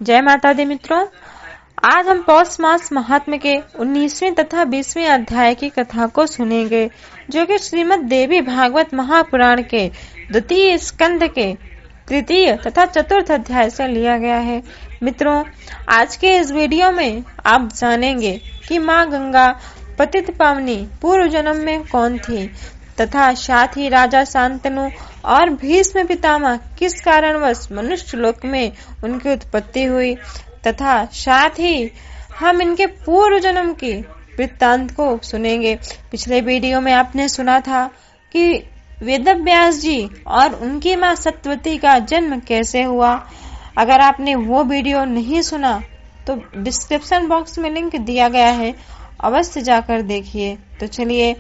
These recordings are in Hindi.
जय माता दी मित्रों, आज हम पौष मास महात्म्य के 19वें तथा 20वें अध्याय की कथा को सुनेंगे, जो कि श्रीमद् देवी भागवत महापुराण के द्वितीय स्कंद के तृतीय तथा चतुर्थ अध्याय से लिया गया है। मित्रों, आज के इस वीडियो में आप जानेंगे कि माँ गंगा पतित पावनी पूर्व जन्म में कौन थी तथा साथ ही राजा शांतनु और भीष्म पितामह किस कारणवश मनुष्य लोक में उनकी उत्पत्ति हुई तथा साथ ही हम इनके पूर्व जन्म की वृत्तांत को सुनेंगे। पिछले वीडियो में आपने सुना था कि वेदव्यास जी और उनकी मां सत्यवती का जन्म कैसे हुआ। अगर आपने वो वीडियो नहीं सुना तो डिस्क्रिप्शन बॉक्स में लिंक दिया गया है, अवश्य जाकर देखिए। तो चलिए,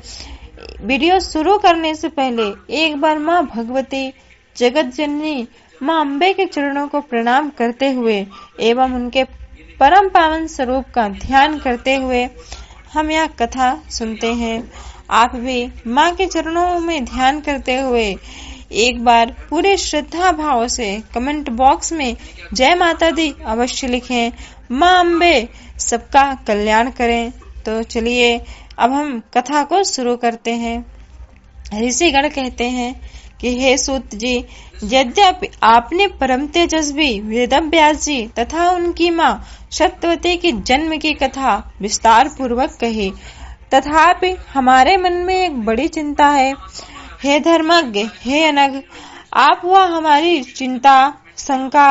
वीडियो शुरू करने से पहले एक बार माँ भगवती जगत जननी माँ अम्बे के चरणों को प्रणाम करते हुए एवं उनके परम पावन स्वरूप का ध्यान करते हुए हम यह कथा सुनते हैं। आप भी माँ के चरणों में ध्यान करते हुए एक बार पूरे श्रद्धा भाव से कमेंट बॉक्स में जय माता दी अवश्य लिखें। माँ अम्बे सबका कल्याण करें। तो चलिए, अब हम कथा को शुरू करते हैं। ऋषिगण कहते हैं कि हे सूत जी, यद्यपि आपने परम तेजस्वी वेदव्यास जी तथा उनकी माँ सत्यवती की जन्म की कथा विस्तार पूर्वक कही, तथापि हमारे मन में एक बड़ी चिंता है। हे धर्मज्ञ, हे अनग, आप वह हमारी चिंता शंका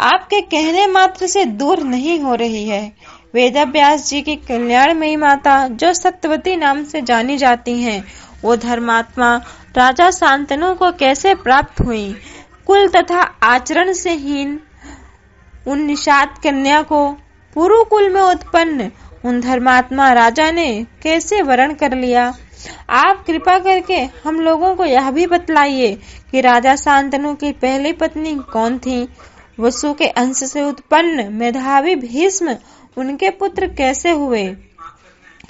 आपके कहने मात्र से दूर नहीं हो रही है। वेदव्यास जी की कल्याणमयी माता जो सत्यवती नाम से जानी जाती हैं, वो धर्मात्मा राजा शांतनु को कैसे प्राप्त हुई। कुल तथा आचरण से हीन उन निषाद कन्या को पुरु कुल में उत्पन्न उन धर्मात्मा राजा ने कैसे वरण कर लिया। आप कृपा करके हम लोगों को यह भी बतलाइए कि राजा शांतनु की पहली पत्नी कौन थी। वसु के अंश से उत्पन्न मेधावी भीष्म उनके पुत्र कैसे हुए।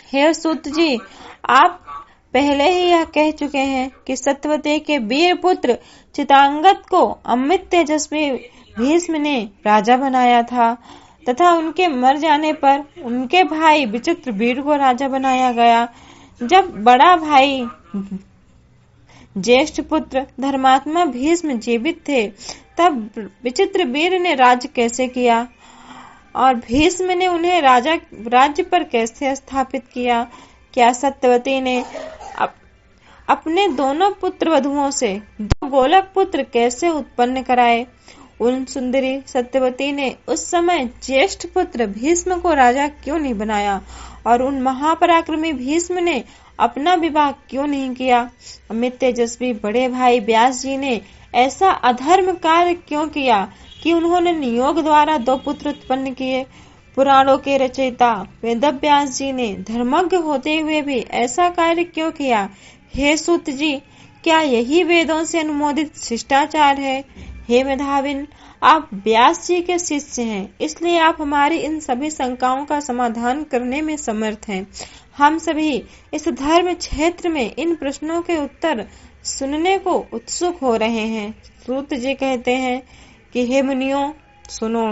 हे सूत जी, आप पहले ही यह कह चुके हैं कि सत्यवती के वीर पुत्र चित्रांगद को अमित तेजस्वी भीष्म ने राजा बनाया था तथा उनके मर जाने पर उनके भाई विचित्र वीर को राजा बनाया गया। जब बड़ा भाई ज्येष्ठ पुत्र धर्मात्मा भीष्म जीवित थे, तब विचित्र वीर ने राज्य कैसे किया और भीष्म ने उन्हें राज्य पर कैसे स्थापित किया। क्या सत्यवती ने अपने दोनों पुत्र वधुओं से दो गोलक पुत्र कैसे उत्पन्न कराए। उन सुंदरी सत्यवती ने उस समय ज्येष्ठ पुत्र भीष्म को राजा क्यों नहीं बनाया और उन महापराक्रमी भीष्म ने अपना विवाह क्यों नहीं किया। अमित तेजस्वी बड़े भाई व्यास जी ने ऐसा अधर्म कार्य क्यों किया कि उन्होंने नियोग द्वारा दो पुत्र उत्पन्न किए। पुराणों के रचयिता वेदव्यास जी ने धर्मज्ञ होते हुए भी ऐसा कार्य क्यों किया। हे सूत जी, क्या यही वेदों से अनुमोदित शिष्टाचार है। हे मेधाविन, आप व्यास जी के शिष्य हैं, इसलिए आप हमारी इन सभी शंकाओं का समाधान करने में समर्थ हैं। हम सभी इस धर्म क्षेत्र में इन प्रश्नों के उत्तर सुनने को उत्सुक हो रहे हैं। सूत जी कहते हैं कि हे मुनियों, सुनो।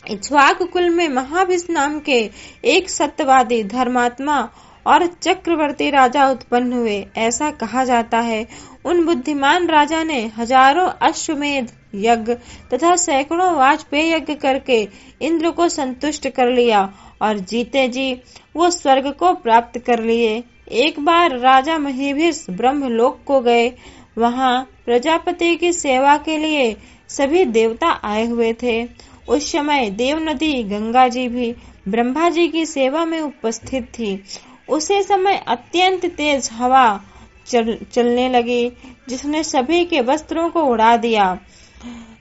इक्ष्वाकु कुल में महाभीष्म नाम के एक सत्यवादी धर्मात्मा और चक्रवर्ती राजा उत्पन्न हुए, ऐसा कहा जाता है। उन बुद्धिमान राजा ने हजारों अश्वमेध यज्ञ तथा सैकड़ों वाजपेय यज्ञ करके इंद्र को संतुष्ट कर लिया और जीते जी वो स्वर्ग को प्राप्त कर लिए। एक बार राजा महीभीष ब्रह्मलोक को गए। वहाँ प्रजापति की सेवा के लिए सभी देवता आए हुए थे। उस समय देव नदी गंगा जी भी ब्रह्मा जी की सेवा में उपस्थित थी। उसी समय अत्यंत तेज हवा चलने लगी, जिसने सभी के वस्त्रों को उड़ा दिया।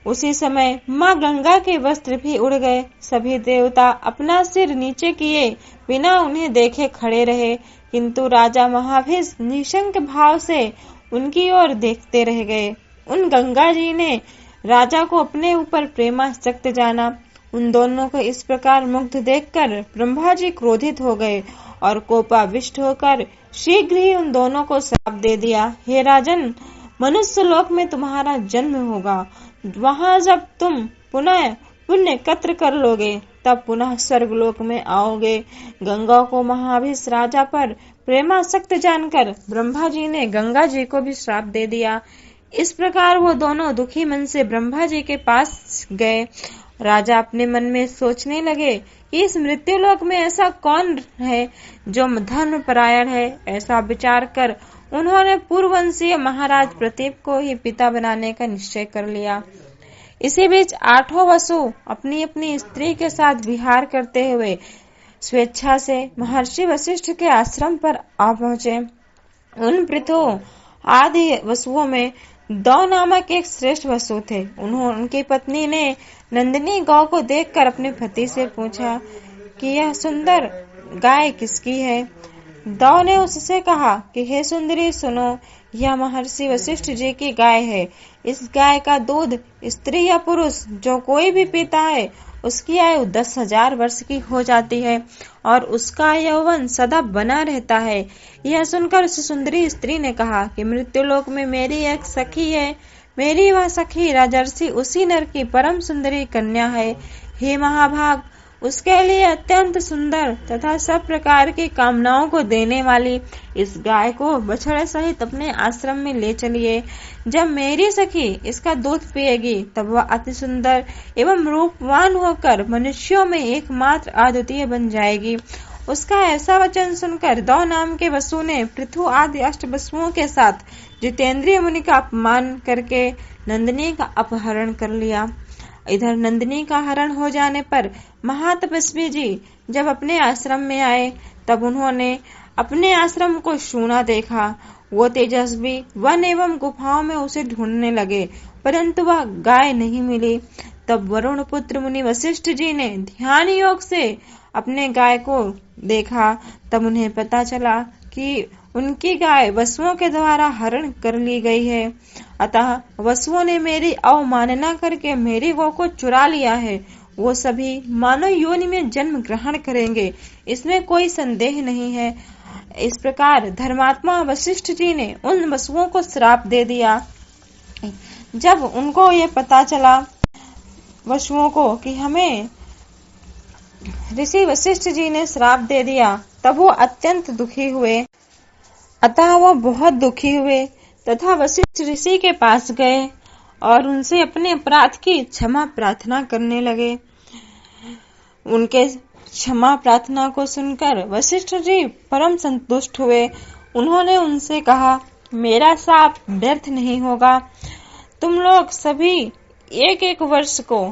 उसी समय माँ गंगा के वस्त्र भी उड़ गए। सभी देवता अपना सिर नीचे किए बिना उन्हें देखे खड़े रहे, किंतु राजा महाभीष निशंक भाव से उनकी ओर देखते रह गए। उन गंगा जी ने राजा को अपने ऊपर प्रेमासक्त जाना। उन दोनों को इस प्रकार मुग्ध देखकर ब्रह्मा जी क्रोधित हो गए और कोपाविष्ट होकर शीघ्र ही उन दोनों को श्राप दे दिया। हे राजन, मनुष्य लोक में तुम्हारा जन्म होगा। वहाँ जब तुम पुनः पुण्य एकत्र कर लोगे तब पुनः स्वर्गलोक में आओगे। गंगा को महाभिष राजा पर प्रेमासक्त जानकर ब्रह्मा जी ने गंगा जी को भी श्राप दे दिया। इस प्रकार वो दोनों दुखी मन से ब्रह्मा जी के पास गए। राजा अपने मन में सोचने लगे कि इस मृत्युलोक में ऐसा कौन है जो धर्म परायण है। ऐसा विचार कर उन्होंने पूर्ववंशीय महाराज प्रतीप को ही पिता बनाने का निश्चय कर लिया। इसी बीच आठों वसु अपनी अपनी स्त्री के साथ विहार करते हुए स्वेच्छा से महर्षि वशिष्ठ के आश्रम पर आ पहुंचे। उन पृथु आदि वसुओं में दौ नामक एक श्रेष्ठ वसु थे। उनकी पत्नी ने नंदिनी गौ को देखकर अपने पति से पूछा कि यह सुंदर गाय किसकी है। दौ ने उससे कहा कि हे सुंदरी सुनो, यह महर्षि वशिष्ठ जी की गाय है। इस गाय का दूध स्त्री या पुरुष जो कोई भी पीता है उसकी आयु 10,000 वर्ष की हो जाती है और उसका यौवन सदा बना रहता है। यह सुनकर उस सुंदरी स्त्री ने कहा कि मृत्युलोक में मेरी एक सखी है। मेरी वह सखी राजर्षि उसी नर की परम सुंदरी कन्या है। हे महाभाग, उसके लिए अत्यंत सुंदर तथा सब प्रकार की कामनाओं को देने वाली इस गाय को बछड़े सहित अपने आश्रम में ले चलिए। जब मेरी सखी इसका दूध पिएगी तब वह अति सुंदर एवं रूपवान होकर मनुष्यों में एकमात्र अद्वितीय बन जाएगी। उसका ऐसा वचन सुनकर दौ नाम के वसु ने पृथु आदि अष्ट वसुओं के साथ जितेंद्रिय मुनि का अपमान करके नंदिनी का अपहरण कर लिया। इधर नंदिनी का हरण हो जाने पर महातपस्वी जी जब अपने आश्रम में आए तब उन्होंने अपने आश्रम को सूना देखा। वो तेजस्वी वन एवं गुफाओं में उसे ढूंढने लगे परंतु वह गाय नहीं मिली। तब वरुण पुत्र मुनि वशिष्ठ जी ने ध्यान योग से अपने गाय को देखा। तब उन्हें पता चला कि उनकी गाय वसुओं के द्वारा हरण कर ली गई है। अतः वसुओं ने मेरी अवमानना करके मेरी गौ को चुरा लिया है। वो सभी मानव योनि में जन्म ग्रहण करेंगे, इसमें कोई संदेह नहीं है। इस प्रकार धर्मात्मा वशिष्ठ जी ने उन वसुओं को श्राप दे दिया। जब उनको ये पता चला वसुओं को कि हमें ऋषि वशिष्ठ जी ने श्राप दे दिया तब वो अत्यंत दुखी हुए। अतः वो बहुत दुखी हुए तथा वशिष्ठ ऋषि के पास गए और उनसे अपने अपराध की क्षमा प्रार्थना करने लगे। उनके क्षमा प्रार्थना को सुनकर वशिष्ठ जी परम संतुष्ट हुए। उन्होंने उनसे कहा, मेरा शाप व्यर्थ नहीं होगा। तुम लोग सभी एक एक वर्ष को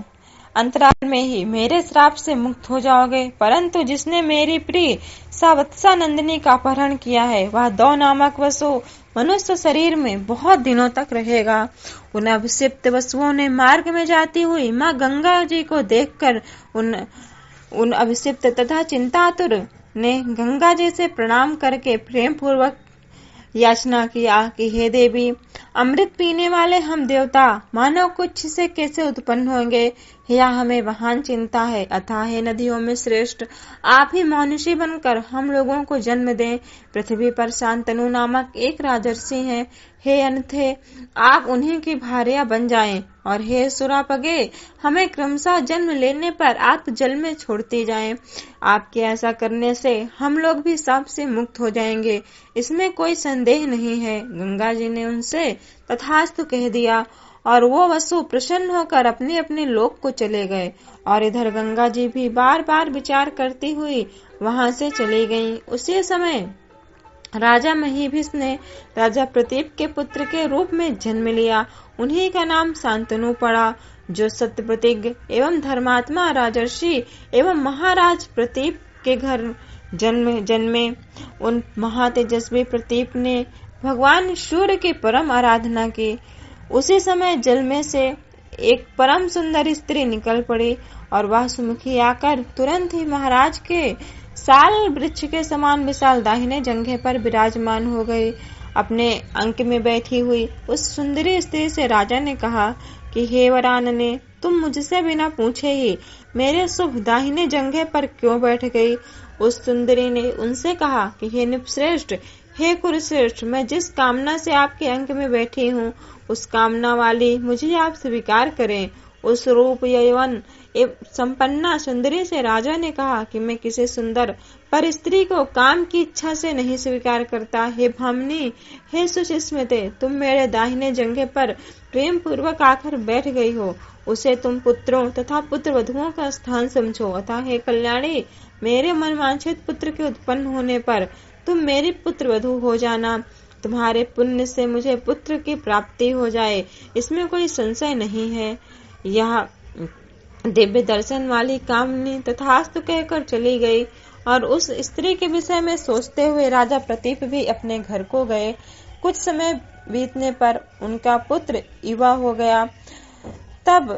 अंतराल में ही मेरे श्राप से मुक्त हो जाओगे। परंतु जिसने मेरी प्रिय सावत्सा नंदिनी का अपहरण किया है वह दौ नामक वसु मनुष्य शरीर में बहुत दिनों तक रहेगा। उन अभिषिप्त वसुओं ने मार्ग में जाती हुई माँ गंगा जी को देखकर उन अभिषिप्त तथा चिंतातुर ने गंगा जी से प्रणाम करके प्रेम पूर्वक याचना किया कि हे देवी, अमृत पीने वाले हम देवता मानव कुछ से कैसे उत्पन्न होंगे, यह हमें महान चिंता है। अतः हे नदियों में श्रेष्ठ, आप ही मनुष्य बनकर हम लोगों को जन्म दें। पृथ्वी पर शांतनु नामक एक राजर्षि हैं। हे अनथे, आप उन्हीं की भार्या बन जाएं। और हे सुरापगे, हमें क्रमशः जन्म लेने पर आप जल में छोड़ती जाएं। आपके ऐसा करने से हम लोग भी शाप से मुक्त हो जाएंगे, इसमें कोई संदेह नहीं है। गंगा जी ने उनसे तथास्तु कह दिया और वो वसु प्रसन्न होकर अपने अपने लोक को चले गए। और इधर गंगा जी भी बार बार विचार करती हुई वहां से चली गईं। उसी समय राजा महीभिष ने राजा प्रतीप के पुत्र के रूप में जन्म लिया। उन्हीं का नाम शांतनु पड़ा, जो सत्य प्रतिज्ञ एवं धर्मात्मा राजर्षि एवं महाराज प्रतीप के घर जन्मे। उन महातेजस्वी प्रतीप ने भगवान सूर्य की परम आराधना की। उसी समय जल में से एक परम सुंदर स्त्री निकल पड़ी और वह सुमुखी आकर तुरंत ही महाराज के साल वृक्ष के समान विशाल दाहिने जंघे पर विराजमान हो गई। अपने अंक में बैठी हुई उस सुंदरी स्त्री से राजा ने कहा कि हे वरानने, तुम मुझसे बिना पूछे ही मेरे शुभ दाहिने जंघे पर क्यों बैठ गई। उस सुंदरी ने उनसे कहा कि हे नृपश्रेष्ठ, हे कुरुश्रेष्ठ, मैं जिस कामना से आपके अंक में बैठी हूँ उस कामना वाली मुझे आप स्वीकार करें। उस रूप यौवन संपन्ना सुंदरी से राजा ने कहा कि मैं किसी सुंदर पर स्त्री को काम की इच्छा से नहीं स्वीकार करता। हे भामिनी, हे सुचिस्मिते, तुम मेरे दाहिने जंघे पर प्रेम पूर्वक आकर बैठ गई हो, उसे तुम पुत्रों तथा पुत्र वधुओं का स्थान समझो। अतः हे कल्याणी, मेरे मनवांछित पुत्र के उत्पन्न होने पर तुम मेरी पुत्र वधु हो जाना। तुम्हारे पुण्य से मुझे पुत्र की प्राप्ति हो जाए, इसमें कोई संशय नहीं है। यह दिव्य दर्शन वाली कामनी तथास्तु कहकर चली गई और उस स्त्री के विषय में सोचते हुए राजा प्रतीप भी अपने घर को गए। कुछ समय बीतने पर उनका पुत्र युवा हो गया। तब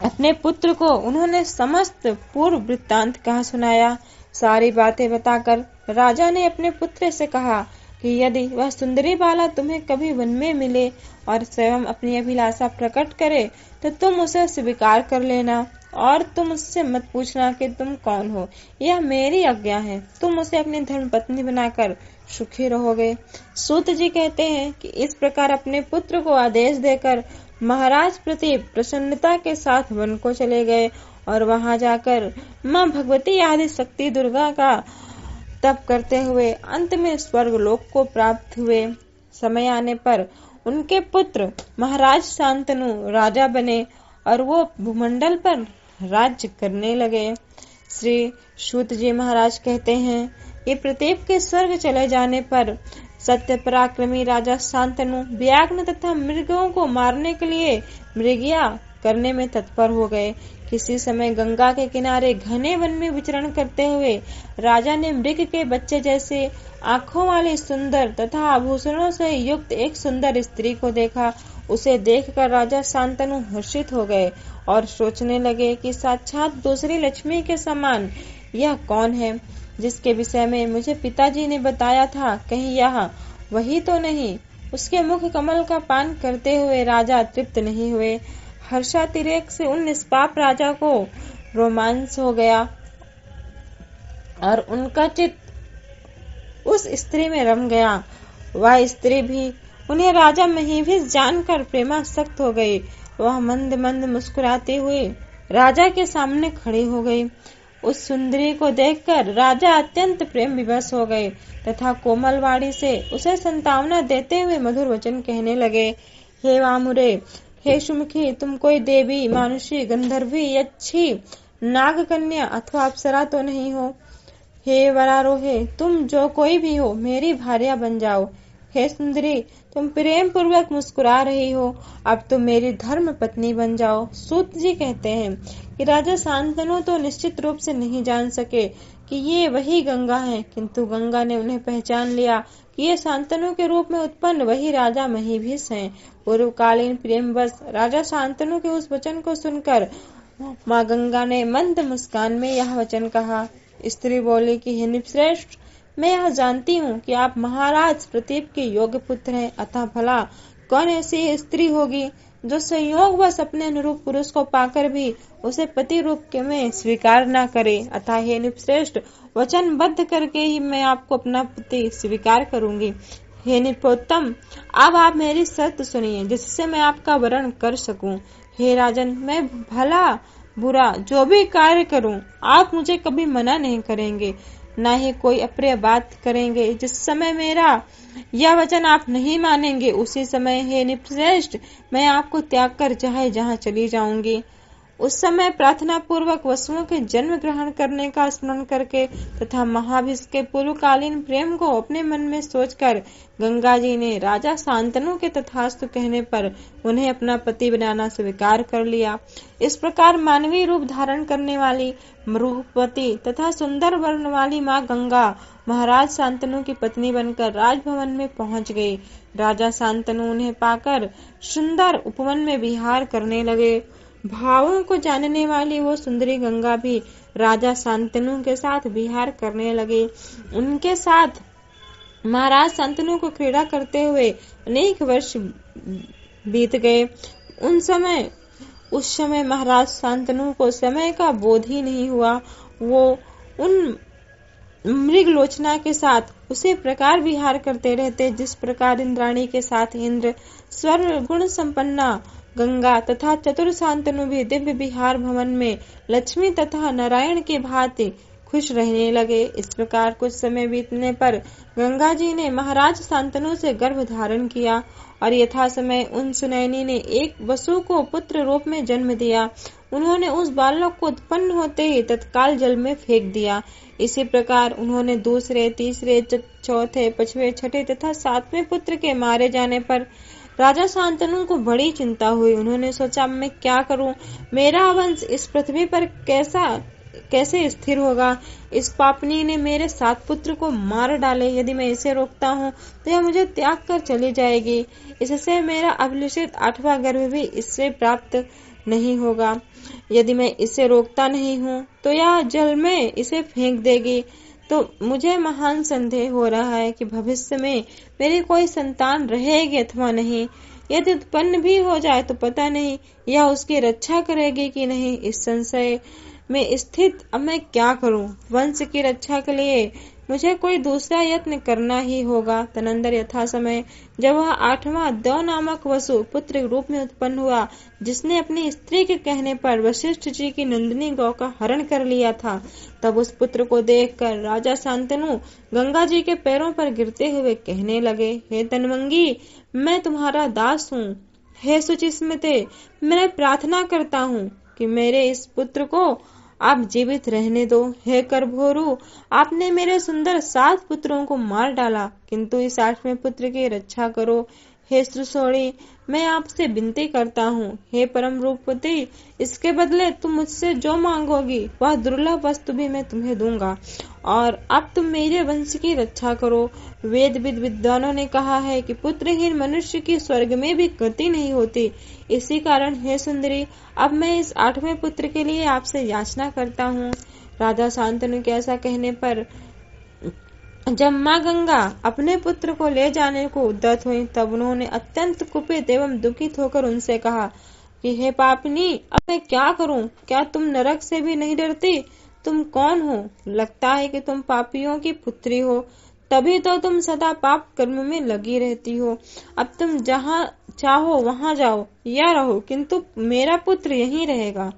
अपने पुत्र को उन्होंने समस्त पूर्व वृत्तांत कहा सुनाया। सारी बातें बताकर राजा ने अपने पुत्र से कहा कि यदि वह सुंदरी बाला तुम्हें कभी वन में मिले और स्वयं अपनी अभिलाषा प्रकट करे तो तुम उसे स्वीकार कर लेना और तुम उससे मत पूछना कि तुम कौन हो। यह मेरी आज्ञा है। तुम उसे अपनी धर्म पत्नी बनाकर सुखी रहोगे। सूत जी कहते हैं कि इस प्रकार अपने पुत्र को आदेश देकर महाराज प्रतीप प्रसन्नता के साथ वन को चले गए और वहां जाकर माँ भगवती आदि शक्ति दुर्गा का तप करते हुए अंत में स्वर्ग लोक को प्राप्त हुए। समय आने पर उनके पुत्र महाराज शांतनु राजा बने और वो भूमंडल पर राज्य करने लगे। श्री सूत जी महाराज कहते हैं कि प्रतीप के स्वर्ग चले जाने पर सत्य पराक्रमी राजा शांतनु व्याघ्र तथा मृगों को मारने के लिए मृगिया करने में तत्पर हो गए। किसी समय गंगा के किनारे घने वन में विचरण करते हुए राजा ने मृग के बच्चे जैसे आंखों वाली सुंदर तथा आभूषणों से युक्त एक सुंदर स्त्री को देखा। उसे देखकर राजा शांतनु हर्षित हो गए और सोचने लगे कि साक्षात दूसरी लक्ष्मी के समान यह कौन है जिसके विषय में मुझे पिताजी ने बताया था। कहीं यह वही तो नहीं। उसके मुख कमल का पान करते हुए राजा तृप्त नहीं हुए। हर्षातिरेक से उन निष्पाप राजा को रोमांच हो गया और उनका चित्त उस स्त्री में रम गया। वह स्त्री भी उन्हें राजा महिभीष जानकर प्रेमासक्त हो गई। वह मंद मंद मुस्कुराती हुई राजा के सामने खड़ी हो गई। उस सुंदरी को देखकर राजा अत्यंत प्रेम विवश हो गए तथा कोमल वाणी से उसे संतावना देते हुए मधुर वचन कहने लगे। हे वामुरे, हे सुमुखी, तुम कोई देवी, मानुषी, गंधर्वी, यक्षी, नागकन्या अथवा अप्सरा तो नहीं हो। हे वरारोहे, तुम जो कोई भी हो मेरी भार्या बन जाओ। हे सुंदरी, तुम प्रेम पूर्वक मुस्कुरा रही हो, अब तुम मेरी धर्म पत्नी बन जाओ। सूत जी कहते हैं कि राजा शांतनु तो निश्चित रूप से नहीं जान सके कि ये वही गंगा है, किंतु गंगा ने उन्हें पहचान लिया कि ये शांतनु के रूप में उत्पन्न वही राजा महिभीष हैं। पूर्वकालीन प्रेमवश राजा शांतनु के उस वचन को सुनकर माँ गंगा ने मंद मुस्कान में यह वचन कहा। स्त्री बोली कि हे नृपश्रेष्ठ, मैं यह जानती हूँ कि आप महाराज प्रतीप के योग्य पुत्र हैं, अतः भला कौन ऐसी स्त्री होगी जो संयोगवश अपने अनुरूप पुरुष को पाकर भी उसे पति रूप में स्वीकार न करे। अतः हे नृपश्रेष्ठ, वचनबद्ध करके ही मैं आपको अपना पति स्वीकार करूंगी। हे नृपोत्तम, अब आप मेरी शर्त सुनिए जिससे मैं आपका वरण कर सकूं। हे राजन, मैं भला बुरा जो भी कार्य करूं, आप मुझे कभी मना नहीं करेंगे, न ही कोई अप्रिय बात करेंगे। जिस समय मेरा यह वचन आप नहीं मानेंगे, उसी समय हे नृपश्रेष्ठ, मैं आपको त्याग कर चाहे जहाँ चली जाऊंगी। उस समय प्रार्थना पूर्वक वसुओं के जन्म ग्रहण करने का स्मरण करके तथा महाभीष के पूर्वकालीन प्रेम को अपने मन में सोचकर गंगा जी ने राजा शांतनु के तथास्तु कहने पर उन्हें अपना पति बनाना स्वीकार कर लिया। इस प्रकार मानवीय रूप धारण करने वाली रूपवती तथा सुंदर वर्ण वाली माँ गंगा महाराज शांतनु की पत्नी बनकर राजभवन में पहुंच गई। राजा शांतनु उन्हें पाकर सुंदर उपवन में विहार करने लगे। भावों को जानने वाली वो सुंदरी गंगा भी राजा शांतनु के साथ विहार करने लगे। उनके साथ महाराज शांतनु को क्रीड़ा करते हुए अनेक वर्ष बीत गए। उस समय महाराज शांतनु को समय का बोध ही नहीं हुआ। वो उन मृगलोचना के साथ उसी प्रकार विहार करते रहते जिस प्रकार इंद्राणी के साथ इंद्र स्वर्ण गुण संपन्ना गंगा तथा चतुर शांतनु भी दिव्य विहार भवन में लक्ष्मी तथा नारायण के भांति खुश रहने लगे। इस प्रकार कुछ समय बीतने पर गंगा जी ने महाराज शांतनु से गर्भ धारण किया और यथा समय उन सुनैनी ने एक वसु को पुत्र रूप में जन्म दिया। उन्होंने उस बालक को उत्पन्न होते ही तत्काल जल में फेंक दिया। इसी प्रकार उन्होंने दूसरे, तीसरे, चौथे, पांचवें, छठे तथा सातवें पुत्र के मारे जाने पर राजा शांतनु को बड़ी चिंता हुई। उन्होंने सोचा, मैं क्या करूं? मेरा वंश इस पृथ्वी पर कैसे स्थिर होगा? इस पापनी ने मेरे 7 पुत्र को मार डाले। यदि मैं इसे रोकता हूँ तो यह मुझे त्याग कर चली जाएगी। इससे मेरा अभिलषित 8वां गर्भ भी इससे प्राप्त नहीं होगा। यदि मैं इसे रोकता नहीं हूँ तो यह जल में इसे फेंक देगी। तो मुझे महान संदेह हो रहा है कि भविष्य में मेरी कोई संतान रहेगी अथवा नहीं। यदि उत्पन्न भी हो जाए तो पता नहीं यह उसकी रक्षा करेगी कि नहीं। इस संशय में स्थित अब मैं क्या करूं? वंश की रक्षा के लिए मुझे कोई दूसरा यत्न करना ही होगा। तदनंतर यथा समय जब वह 8वां देव नामक वसु पुत्र रूप में उत्पन्न हुआ, जिसने अपनी स्त्री के कहने पर वशिष्ठ जी की नंदिनी गौ का हरण कर लिया था, तब उस पुत्र को देखकर राजा शांतनु गंगा जी के पैरों पर गिरते हुए कहने लगे, हे तनवंगी, मैं तुम्हारा दास हूँ। हे सुचिस्मिते, मैं प्रार्थना करता हूँ कि मेरे इस पुत्र को आप जीवित रहने दो। हे करभोरु, आपने मेरे सुंदर 7 पुत्रों को मार डाला, किंतु इस 8वें पुत्र की रक्षा करो। हे सुसोड़ी, मैं आपसे विनती करता हूँ। हे परम रूपवती, इसके बदले तुम मुझसे जो मांगोगी वह दुर्लभ वस्तु भी मैं तुम्हें दूंगा, और अब तुम मेरे वंश की रक्षा करो। वेद विद्वानों ने कहा है कि पुत्रहीन मनुष्य की स्वर्ग में भी गति नहीं होती। इसी कारण हे सुंदरी, अब मैं इस 8वें पुत्र के लिए आपसे याचना करता हूँ। राजा शांतनु के ऐसा कहने पर जब माँ गंगा अपने पुत्र को ले जाने को उद्यत हुई, तब उन्होंने अत्यंत कुपित एवं दुखित होकर उनसे कहा कि हे पापनी, अब मैं क्या करूं? क्या तुम नरक से भी नहीं डरती? तुम कौन हो? लगता है कि तुम पापियों की पुत्री हो, तभी तो तुम सदा पाप कर्म में लगी रहती हो। अब तुम जहाँ चाहो वहाँ जाओ या रहो, किंतु मेरा पुत्र यहीं रहेगा।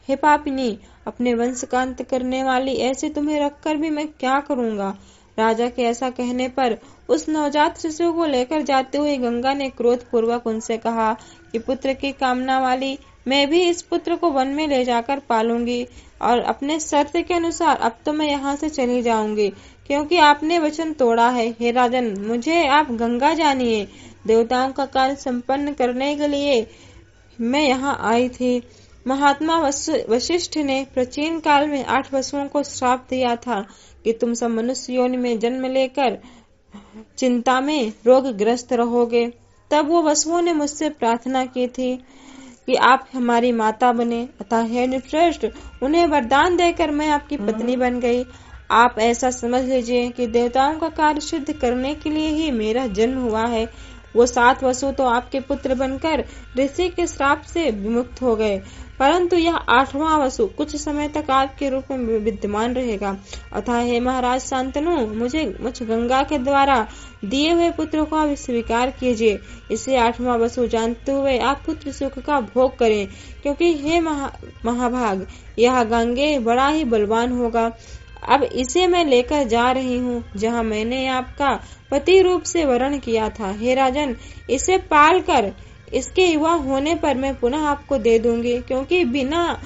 हे पापिनी, अपने वंश का अंत करने वाली, ऐसे तुम्हें रखकर भी मैं क्या करूँगा? राजा के ऐसा कहने पर उस नवजात शिशु को लेकर जाते हुए गंगा ने क्रोध पूर्वक उनसे कहा कि पुत्र की कामना वाली, मैं भी इस पुत्र को वन में ले जाकर पालूंगी, और अपने शर्त के अनुसार अब तो मैं यहाँ से चली जाऊंगी, क्योंकि आपने वचन तोड़ा है। हे राजन, मुझे आप गंगा जानिए। देवताओं का कार्य संपन्न करने के लिए मैं यहाँ आई थी। महात्मा वशिष्ठ ने प्राचीन काल में 8 वसुओं को श्राप दिया था कि तुम सब मनुष्य योनि में जन्म लेकर चिंता में रोगग्रस्त रहोगे। तब वो वसुओं ने मुझसे प्रार्थना की थी कि आप हमारी माता बने, अतः हे नृपश्रेष्ठ, उन्हें वरदान देकर मैं आपकी पत्नी बन गई। आप ऐसा समझ लीजिए कि देवताओं का कार्य सिद्ध करने के लिए ही मेरा जन्म हुआ है। वो 7 वसु तो आपके पुत्र बनकर ऋषि के श्राप से विमुक्त हो गए, परंतु यह 8वां वसु कुछ समय तक आपके रूप में विद्यमान रहेगा। अतः हे महाराज शांतनु, मुझ गंगा के द्वारा दिए हुए पुत्र को आप स्वीकार कीजिए। इसे 8वां वसु जानते हुए आप पुत्र सुख का भोग करें, क्योंकि हे महाभाग, यह गंगे बड़ा ही बलवान होगा। अब इसे मैं लेकर जा रही हूँ जहाँ मैंने आपका पति रूप से वर्ण किया था। हे राजन, इसे पाल कर इसके युवा होने पर मैं पुनः आपको दे दूंगी, क्योंकि बिना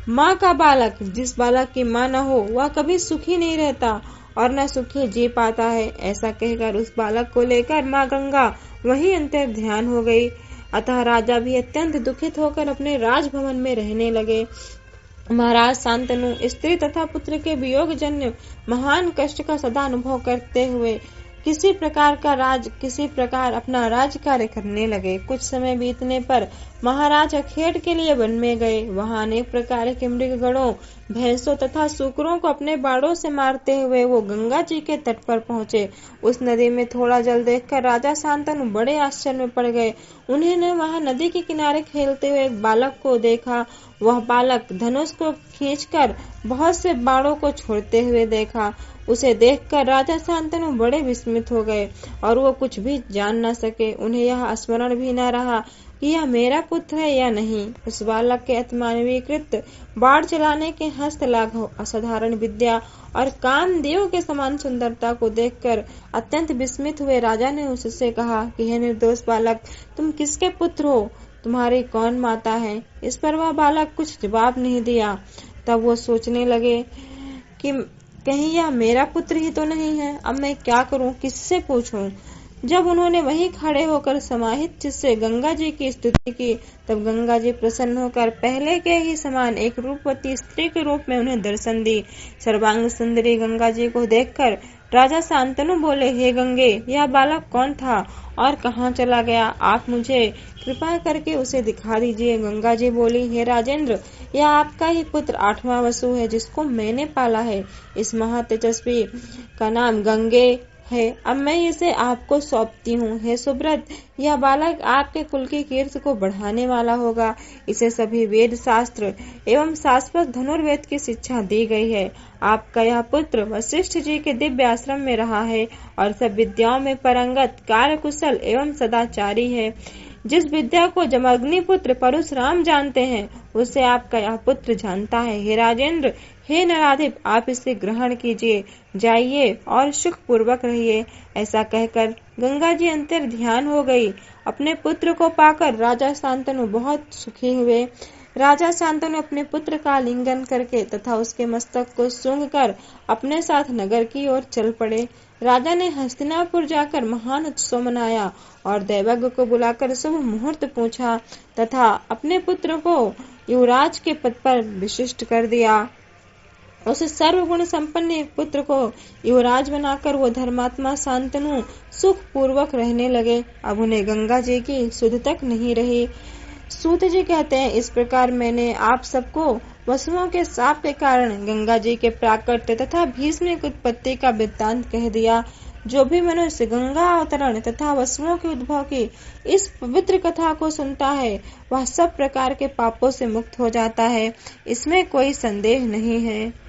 माँ का बालक, जिस बालक की माँ न हो, वह कभी सुखी नहीं रहता और न सुखी जी पाता है। ऐसा कहकर उस बालक को लेकर माँ गंगा वहीं अंतर ध्यान हो गई। अतः राजा भी अत्यंत दुखित होकर अपने राजभवन में रहने लगे। महाराज शांतनु स्त्री तथा पुत्र के वियोग जन्य महान कष्ट का सदा अनुभव करते हुए किसी प्रकार अपना राज कार्य करने लगे। कुछ समय बीतने पर महाराज अखेट के लिए वन में गए। वहां अनेक प्रकार के मृगगणों, भैंसों तथा सूकरों को अपने बाड़ों से मारते हुए वो गंगा जी के तट पर पहुंचे। उस नदी में थोड़ा जल देखकर राजा शांतनु बड़े आश्चर्य में पड़ गए। उन्होंने वहां नदी के किनारे खेलते हुए एक बालक को देखा। वह बालक धनुष को खींचकर बहुत से बाणों को छोड़ते हुए देखा। उसे देखकर राजा शांतनु बड़े विस्मित हो गए और वो कुछ भी जान न सके। उन्हें यह स्मरण भी न रहा कि यह मेरा पुत्र है या नहीं। उस बालक के अतिमानवीकृत बाण चलाने के हस्त लाघव, असाधारण विद्या और कामदेव के समान सुंदरता को देखकर अत्यंत विस्मित हुए राजा ने उससे कहा कि हे निर्दोष बालक, तुम किसके पुत्र हो? तुम्हारी कौन माता है? इस पर वह बालक कुछ जवाब नहीं दिया। तब वो सोचने लगे कि कहीं यह मेरा पुत्र ही तो नहीं है। अब मैं क्या करूं, किससे पूछूं? जब उन्होंने वहीं खड़े होकर समाहित चित्त से गंगा जी की स्तुति की, तब गंगा जी प्रसन्न होकर पहले के ही समान एक रूपवती स्त्री के रूप में उन्हें दर्शन दी। सर्वांग सुंदरी गंगा जी को देखकर राजा शांतनु बोले, हे गंगे, यह बालक कौन था और कहाँ चला गया? आप मुझे कृपा करके उसे दिखा दीजिए। गंगा जी बोली, हे राजेंद्र, यह आपका ही पुत्र 8वां वसु है, जिसको मैंने पाला है। इस महातेजस्वी का नाम गंगे है। अब मैं इसे आपको सौंपती हूँ। हे सुब्रत, यह बालक आपके कुल की कीर्ति को बढ़ाने वाला होगा। इसे सभी वेद शास्त्र एवं शाश्वत धनुर्वेद की शिक्षा दी गई है। आपका यह पुत्र वशिष्ठ जी के दिव्य आश्रम में रहा है और सब विद्याओं में पारंगत, कार्यकुशल एवं सदाचारी है। जिस विद्या को जमग्निपुत्र परशुराम जानते हैं, उसे आपका यह पुत्र जानता है। हे राजेंद्र, हे नराधिप, आप इसे ग्रहण कीजिए, जाइए और सुख पूर्वक रहिए। ऐसा कहकर गंगा जी अंतर ध्यान हो गई। अपने पुत्र को पाकर राजा शांतनु बहुत सुखी हुए। राजा शांतनु अपने पुत्र का आलिंगन करके तथा उसके मस्तक को सूंघकर अपने साथ नगर की ओर चल पड़े। राजा ने हस्तिनापुर जाकर महान उत्सव मनाया और दैवज्ञ को बुलाकर शुभ मुहूर्त पूछा तथा अपने पुत्र को युवराज के पद पर विशिष्ट कर दिया। उस सर्वगुण संपन्न पुत्र को युवराज बनाकर वो धर्मात्मा शांतनु सुख पूर्वक रहने लगे। अब उन्हें गंगा जी की सुध तक नहीं रही। सूत जी कहते हैं, इस प्रकार मैंने आप सबको वसुओं के शाप के कारण गंगा जी के प्राकट्य तथा भीष्म की उत्पत्ति का वृत्तांत कह दिया। जो भी मनुष्य गंगा अवतरण तथा वसुओं के उद्भव की इस पवित्र कथा को सुनता है, वह सब प्रकार के पापों से मुक्त हो जाता है। इसमें कोई संदेह नहीं है।